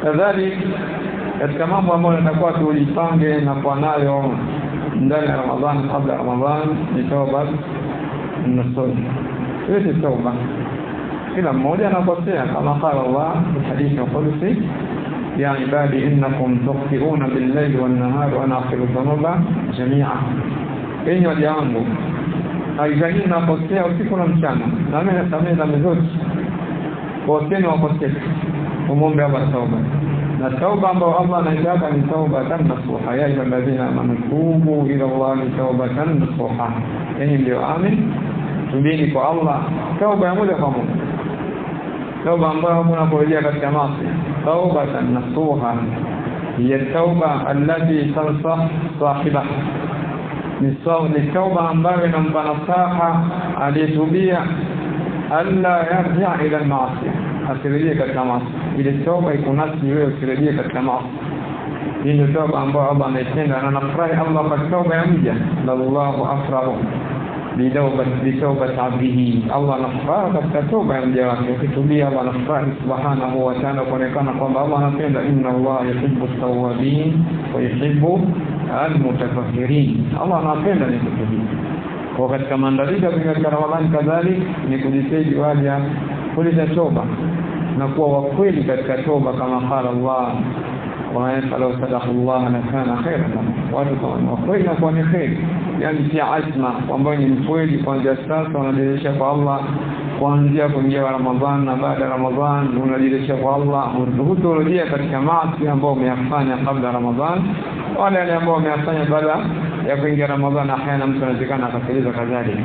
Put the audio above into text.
kadhalika katika mambo ambayo tunatakiwa tulipange na kwa nayo ndani ya Ramadhani kabla Ramadhani ni tauba nasuha. Hiyo tauba kila mmoja anakosea kama qala Allah fi hadithi qudsi ya ibadi innakum tukhti'una bil-layli wan-nahari wa ana aghfiru dhunuba jami'a. Enyi waja wangu haijani nakosea usiku na mchana na mimi nasamehe dhambi zote. Wote wakosea umombe Allah tauba. Na tauba ambayo Allah anaitaka ni tauba nasuha. Ya ayyuhalladhina amanu tubu ila Allahi taubatan nasuha. Yani ndio amin tubini kwa Allah tauba ya moja kwa moja. Tauba ambayo unaporejea katika maasi. Taubatan nasuha hiya tauba allati tansah sahibaha. Ni tauba ambayo inampa nasaha aliyetubia alla yarji' ila al-ma'asi. Asirejee katika maasi. Ile tauba ikunasi wewe usirejee katika maasi. Hii ndio tauba ambayo Allah anaipenda na anafurahi Allah kwa tauba ya mja. Allahu afrahu bitawbati abdihi. Allah anafurahi katika tauba ya mja wake. Ukitubia Allah anafurahi subhanahu wa ta'ala kuonekana kwamba Allah anapenda inna Allah yuhibbu at-tawwabin wa yuhibbu al-mutatahhirin. Allah anapenda ni kutubia. Kwa katika maandalizi ya Ramadhani kadhalika ni kujitahidi waja kuleta toba na kuwa wakweli katika toba kama qala Allah wa yasalu sadaqallahu lakana khairan. Watu kama wakweli na kwa ni khair, yani pia azma ambayo ni mkweli kuanzia sasa wanajirisha kwa Allah kuanzia kuingia Ramadhani na baada ya Ramadhani unajirisha kwa Allah, hutorejea katika maasi ambayo umeyafanya kabla Ramadhani wale ambao wameyafanya baada ya kuingia Ramadhani. Haya mtu anawezekana akasikiliza kadhalika